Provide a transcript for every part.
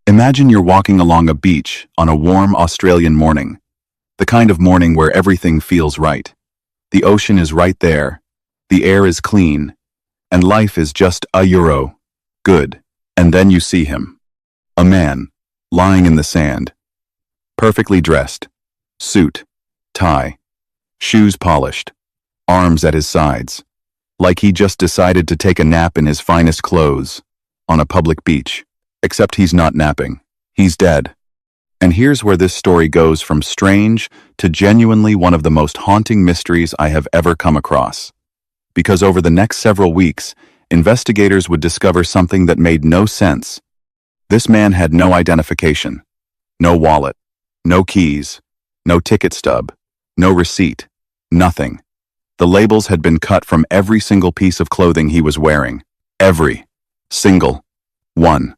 Imagine you're walking along a beach on a warm Australian morning, the kind of morning where everything feels right. The ocean is right there, the air is clean, and life is just good. And then you see him. A man, lying in the sand, perfectly dressed, suit, tie, shoes polished, arms at his sides, like he just decided to take a nap in his finest clothes, on a public beach. Except he's not napping. He's dead. And here's where this story goes from strange to genuinely one of the most haunting mysteries I have ever come across. Because over the next several weeks, investigators would discover something that made no sense. This man had no identification, no wallet, no keys, no ticket stub, no receipt, nothing. The labels had been cut from every single piece of clothing he was wearing. Every single one.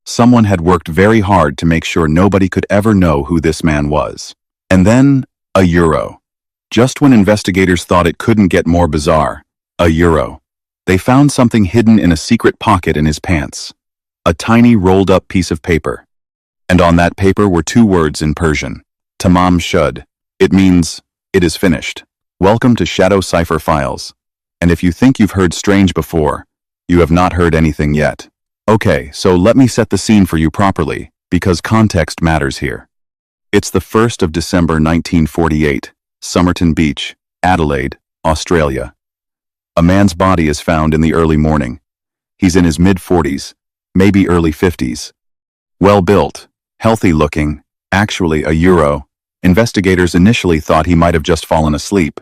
Someone had worked very hard to make sure nobody could ever know who this man was. And then, a euro. Just when investigators thought it couldn't get more bizarre, a euro. They found something hidden in a secret pocket in his pants. A tiny rolled-up piece of paper. And on that paper were two words in Persian. Tamam Shud. It means, it is finished. Welcome to Shadow Cipher Files. And if you think you've heard strange before, you have not heard anything yet. Okay, so let me set the scene for you properly, because context matters here. It's the 1st of December 1948, Somerton Beach, Adelaide, Australia. A man's body is found in the early morning. He's in his mid-40s, maybe early 50s. Well-built, healthy-looking, actually a euro. Investigators initially thought he might have just fallen asleep.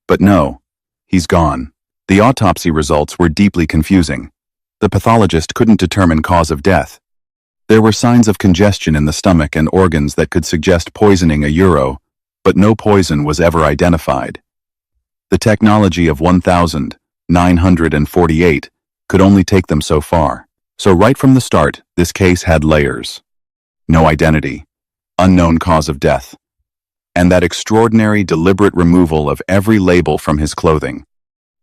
But no, he's gone. The autopsy results were deeply confusing. The pathologist couldn't determine cause of death. There were signs of congestion in the stomach and organs that could suggest poisoning a euro, but no poison was ever identified. The technology of 1948 could only take them so far. So right from the start, this case had layers. No identity, unknown cause of death, and that extraordinary deliberate removal of every label from his clothing.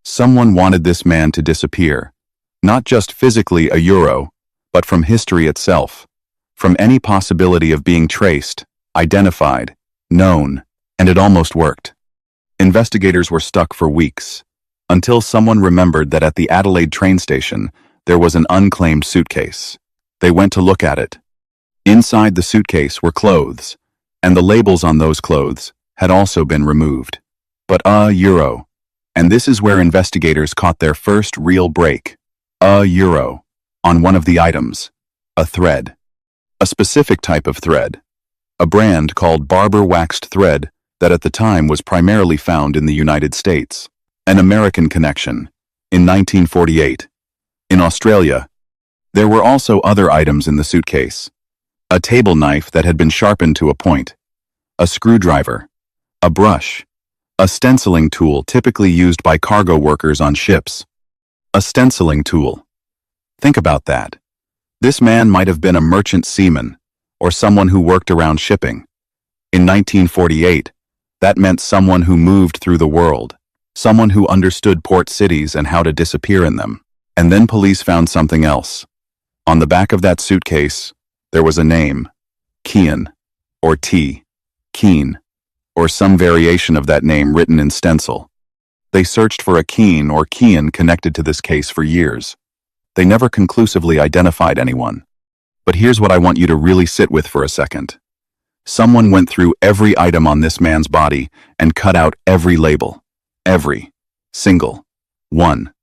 Someone wanted this man to disappear. Not just physically a euro, but from history itself, from any possibility of being traced, identified, known, and it almost worked. Investigators were stuck for weeks, until someone remembered that at the Adelaide train station, there was an unclaimed suitcase. They went to look at it. Inside the suitcase were clothes, and the labels on those clothes had also been removed. But a euro, and this is where investigators caught their first real break. A euro. On one of the items, a thread. A specific type of thread. A brand called barber waxed thread that at the time was primarily found in the United States. An American connection. In 1948. In Australia. There were also other items in the suitcase. A table knife that had been sharpened to a point. A screwdriver. A brush. A stenciling tool typically used by cargo workers on ships. A stenciling tool. Think about that. This man might have been a merchant seaman, or someone who worked around shipping. In 1948, that meant someone who moved through the world, someone who understood port cities and how to disappear in them. And then police found something else. On the back of that suitcase, there was a name, Kean, or T, Keen, or some variation of that name written in stencil. They searched for a Keen or Kean connected to this case for years. They never conclusively identified anyone. But here's what I want you to really sit with for a second. Someone went through every item on this man's body and cut out every label. Every single one.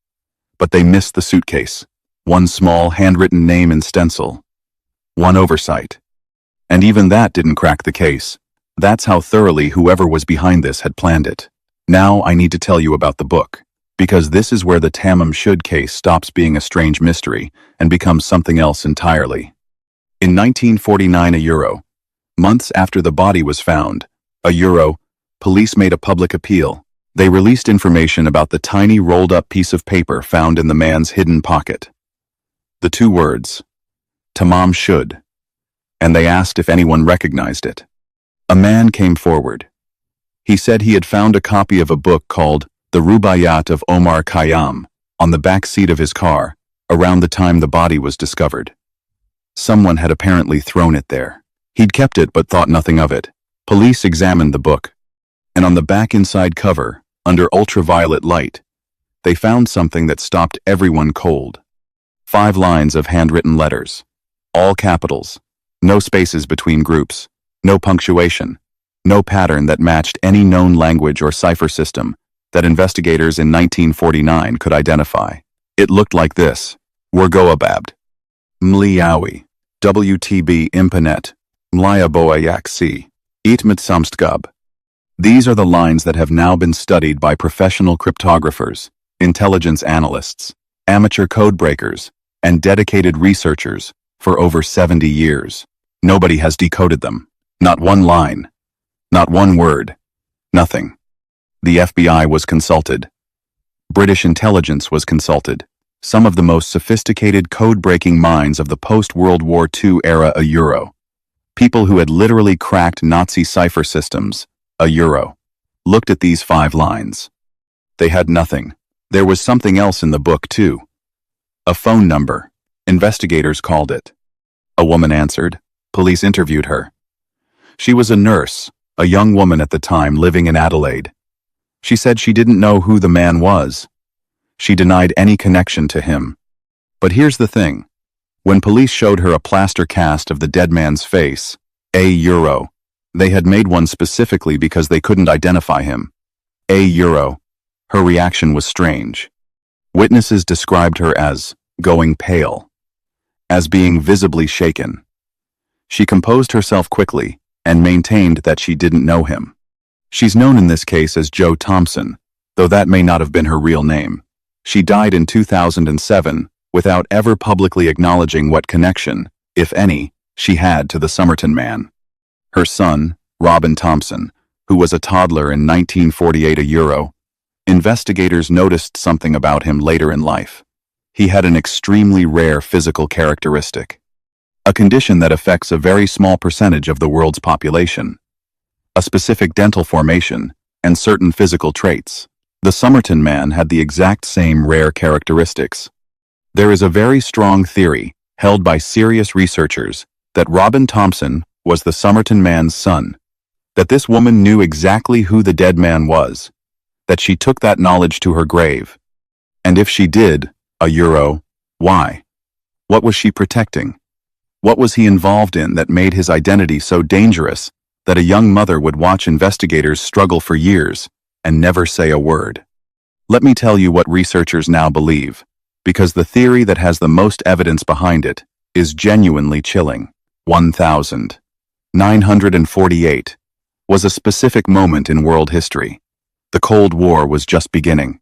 But they missed the suitcase. One small handwritten name in stencil. One oversight. And even that didn't crack the case. That's how thoroughly whoever was behind this had planned it. Now I need to tell you about the book, because this is where the Tamam Shud case stops being a strange mystery and becomes something else entirely. In 1949, a euro, months after the body was found, a euro, police made a public appeal. They released information about the tiny rolled-up piece of paper found in the man's hidden pocket. The two words, Tamam Shud, and they asked if anyone recognized it. A man came forward. He said he had found a copy of a book called The Rubaiyat of Omar Khayyam on the back seat of his car around the time the body was discovered. Someone had apparently thrown it there. He'd kept it but thought nothing of it. Police examined the book, and on the back inside cover, under ultraviolet light, they found something that stopped everyone cold. 5 lines of handwritten letters, all capitals, no spaces between groups, no punctuation, no pattern that matched any known language or cipher system that investigators in 1949 could identify. It looked like this: Wergoababt, Mliawi, WTB Impanet, Mliaboayaksi, Eatmet Samstgub. These are the lines that have now been studied by professional cryptographers, intelligence analysts, amateur code breakers, and dedicated researchers for over 70 years. Nobody has decoded them. Not one line. Not one word. Nothing. The FBI was consulted. British intelligence was consulted. Some of the most sophisticated code-breaking minds of the post-World War II era a euro. People who had literally cracked Nazi cipher systems a euro. Looked at these 5 lines. They had nothing. There was something else in the book, too. A phone number. Investigators called it. A woman answered. Police interviewed her. She was a nurse, a young woman at the time living in Adelaide. She said she didn't know who the man was. She denied any connection to him. But here's the thing. When police showed her a plaster cast of the dead man's face, a euro, they had made one specifically because they couldn't identify him. A euro. Her reaction was strange. Witnesses described her as going pale, as being visibly shaken. She composed herself quickly and maintained that she didn't know him. She's known in this case as Jo Thompson, though that may not have been her real name. She died in 2007 without ever publicly acknowledging what connection, if any, she had to the Somerton man. Her son, Robin Thompson, who was a toddler in 1948 a euro, investigators noticed something about him later in life. He had an extremely rare physical characteristic, a condition that affects a very small percentage of the world's population, a specific dental formation, and certain physical traits. The Somerton man had the exact same rare characteristics. There is a very strong theory, held by serious researchers, that Robin Thompson was the Somerton man's son, that this woman knew exactly who the dead man was, that she took that knowledge to her grave. And if she did, a euro, why? What was she protecting? What was he involved in that made his identity so dangerous that a young mother would watch investigators struggle for years and never say a word? Let me tell you what researchers now believe, because the theory that has the most evidence behind it is genuinely chilling. 1948 was a specific moment in world history. The Cold War was just beginning.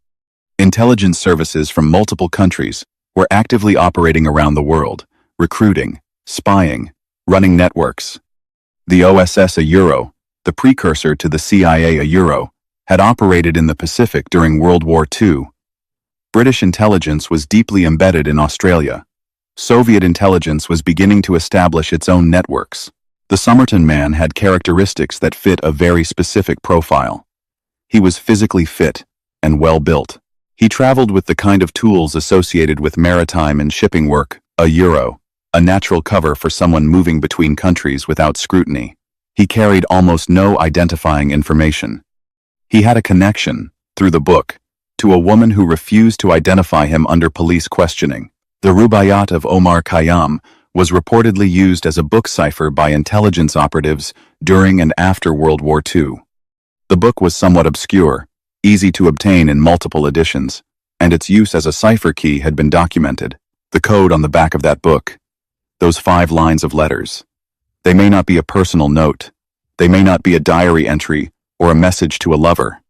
Intelligence services from multiple countries were actively operating around the world, recruiting, spying, running networks. The OSS a euro, the precursor to the CIA a euro, had operated in the Pacific during World War II. British intelligence was deeply embedded in Australia. Soviet intelligence was beginning to establish its own networks. The Somerton man had characteristics that fit a very specific profile. He was physically fit and well-built. He traveled with the kind of tools associated with maritime and shipping work, a euro, a natural cover for someone moving between countries without scrutiny. He carried almost no identifying information. He had a connection, through the book, to a woman who refused to identify him under police questioning. The Rubaiyat of Omar Khayyam was reportedly used as a book cipher by intelligence operatives during and after World War II. The book was somewhat obscure, easy to obtain in multiple editions, and its use as a cipher key had been documented. The code on the back of that book, those 5 lines of letters, they may not be a personal note, they may not be a diary entry or a message to a lover.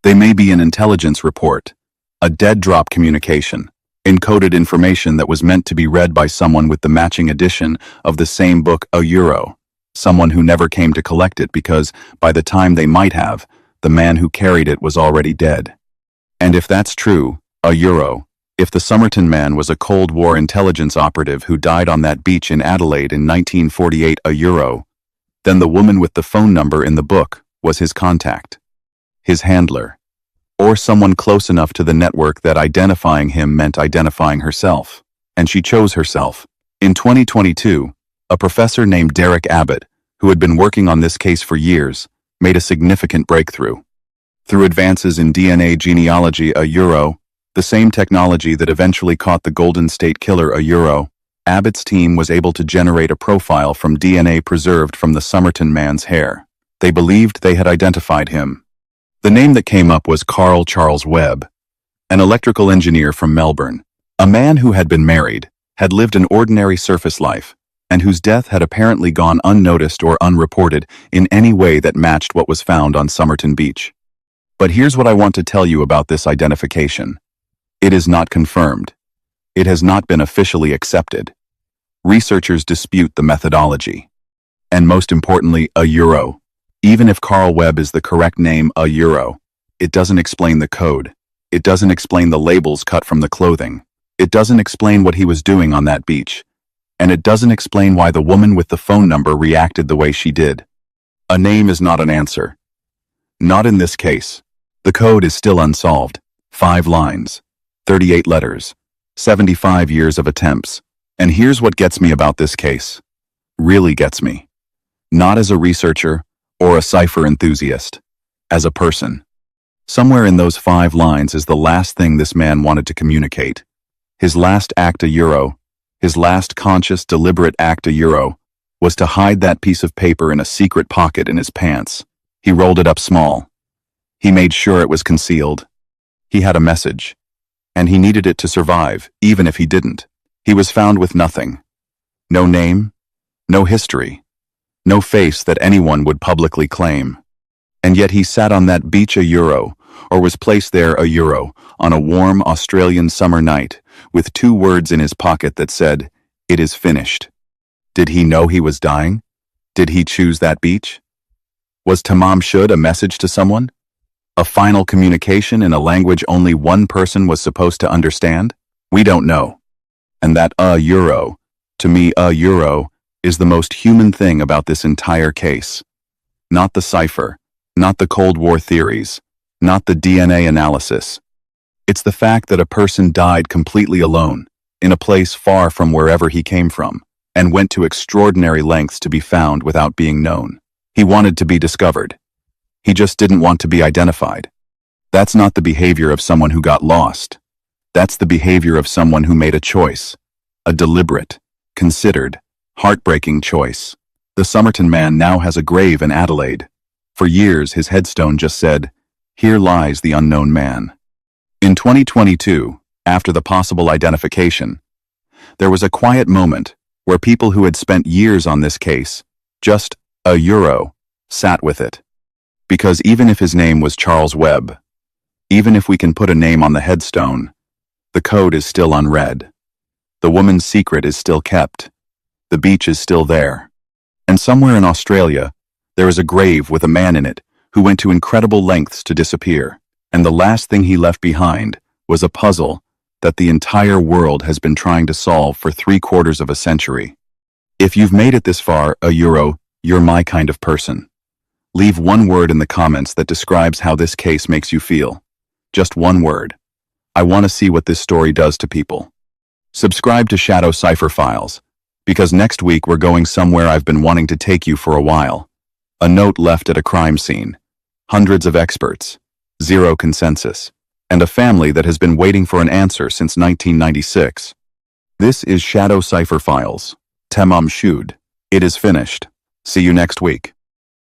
They may be an intelligence report, a dead-drop communication, encoded information that was meant to be read by someone with the matching edition of the same book a euro, someone who never came to collect it because, by the time they might have, the man who carried it was already dead. And if that's true, a euro, if the Somerton man was a Cold War intelligence operative who died on that beach in Adelaide in 1948 a euro, then the woman with the phone number in the book was his contact, his handler, or someone close enough to the network that identifying him meant identifying herself. And she chose herself, In 2022, a professor named Derek Abbott, who had been working on this case for years, made a significant breakthrough. Through advances in DNA genealogy the same technology that eventually caught the Golden State Killer Abbott's team was able to generate a profile from DNA preserved from the Somerton man's hair. They believed they had identified him. The name that came up was Carl Charles Webb, an electrical engineer from Melbourne, a man who had been married, had lived an ordinary surface life, and whose death had apparently gone unnoticed or unreported in any way that matched what was found on Somerton Beach. But here's what I want to tell you about this identification. It is not confirmed. It has not been officially accepted. Researchers dispute the methodology. And most importantly, even if Carl Webb is the correct name, it doesn't explain the code. It doesn't explain the labels cut from the clothing. It doesn't explain what he was doing on that beach. And it doesn't explain why the woman with the phone number reacted the way she did. A name is not an answer. Not in this case. The code is still unsolved. 5 lines, 38 letters, 75 years of attempts. And here's what gets me about this case. Really gets me. Not as a researcher or a cipher enthusiast. As a person. Somewhere in those 5 lines is the last thing this man wanted to communicate. His last act his last conscious, deliberate act was to hide that piece of paper in a secret pocket in his pants. He rolled it up small. He made sure it was concealed. He had a message. And he needed it to survive, even if he didn't. He was found with nothing. No name, no history, no face that anyone would publicly claim. And yet he sat on that beach or was placed there on a warm Australian summer night, with 2 words in his pocket that said, "It is finished." Did he know he was dying? Did he choose that beach? Was Tamam Shud a message to someone? A final communication in a language only one person was supposed to understand? We don't know. And that to me is the most human thing about this entire case. Not the cipher, not the Cold War theories, not the DNA analysis. It's the fact that a person died completely alone, in a place far from wherever he came from, and went to extraordinary lengths to be found without being known. He wanted to be discovered. He just didn't want to be identified. That's not the behavior of someone who got lost. That's the behavior of someone who made a choice. A deliberate, considered, heartbreaking choice. The Somerton man now has a grave in Adelaide. For years, his headstone just said, "Here lies the unknown man." In 2022, after the possible identification, there was a quiet moment where people who had spent years on this case, just sat with it. Because even if his name was Charles Webb, even if we can put a name on the headstone, the code is still unread. The woman's secret is still kept. The beach is still there. And somewhere in Australia, there is a grave with a man in it who went to incredible lengths to disappear. And the last thing he left behind was a puzzle that the entire world has been trying to solve for 3/4 of a century. If you've made it this far, you're my kind of person. Leave 1 word in the comments that describes how this case makes you feel. Just 1 word. I want to see what this story does to people. Subscribe to Shadow Cipher Files, because next week we're going somewhere I've been wanting to take you for a while. A note left at a crime scene. Hundreds of experts. 0 consensus. And a family that has been waiting for an answer since 1996. This is Shadow Cipher Files. Tamam Shud. It is finished. See you next week.